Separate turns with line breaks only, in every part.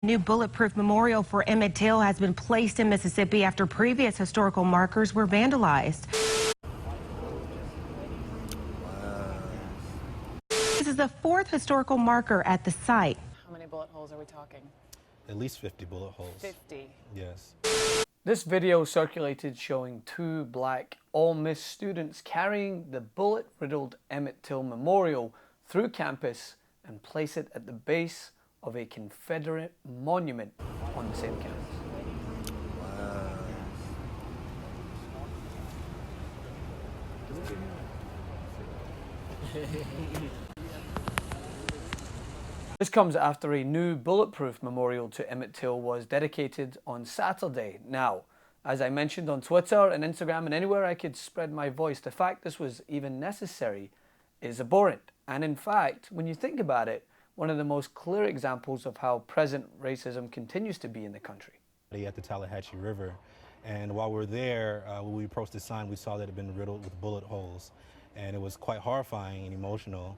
New bulletproof memorial for Emmett Till has been placed in Mississippi after previous historical markers were vandalized. This is the fourth historical marker at the site.
How many bullet holes are we talking?
At least 50 bullet holes.
50.
Yes.
This video circulated showing two black Ole Miss students carrying the bullet-riddled Emmett Till memorial through campus and place it at the base of a Confederate monument on the same campus. This comes after a new bulletproof memorial to Emmett Till was dedicated on Saturday. Now, as I mentioned on Twitter and Instagram and anywhere I could spread my voice, the fact this was even necessary is abhorrent. And in fact, when you think about it, one of the most clear examples of how present racism continues to be in the country.
At the Tallahatchie River, and while we're there, when we approached the sign, we saw that it had been riddled with bullet holes, and it was quite horrifying and emotional.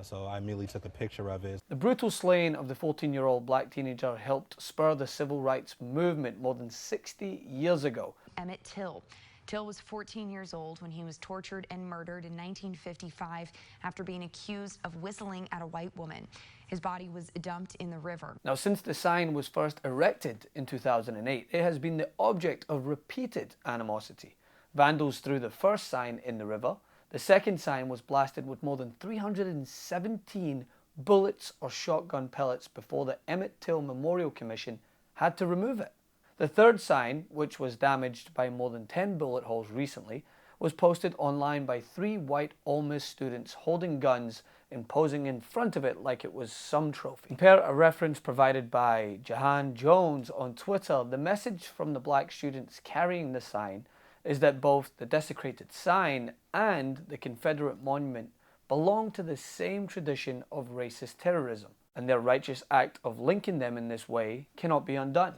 So I immediately took a picture of it.
The brutal slaying of the 14-year-old black teenager helped spur the civil rights movement more than 60 years ago.
Emmett Till. Till was 14 years old when he was tortured and murdered in 1955 after being accused of whistling at a white woman. His body was dumped in the river.
Now, since the sign was first erected in 2008, it has been the object of repeated animosity. Vandals threw the first sign in the river. The second sign was blasted with more than 317 bullets or shotgun pellets before the Emmett Till Memorial Commission had to remove it. The third sign, which was damaged by more than 10 bullet holes recently, was posted online by three white Ole Miss students holding guns and posing in front of it like it was some trophy. Compare a reference provided by Jahan Jones on Twitter. The message from the black students carrying the sign is that both the desecrated sign and the Confederate monument belong to the same tradition of racist terrorism, and their righteous act of linking them in this way cannot be undone.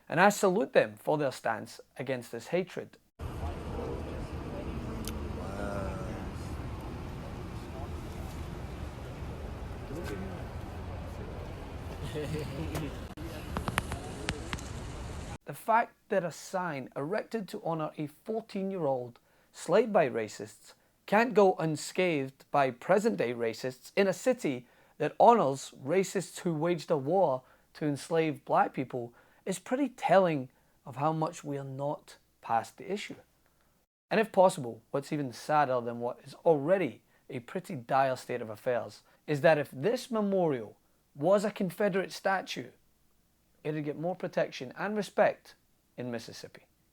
And I salute them for their stance against this hatred. The fact that a sign erected to honor a 14-year-old slayed by racists can't go unscathed by present-day racists in a city that honors racists who waged a war to enslave black people is pretty telling of how much we are not past the issue. And if possible, what's even sadder than what is already a pretty dire state of affairs is that if this memorial was a Confederate statue, it'd get more protection and respect in Mississippi.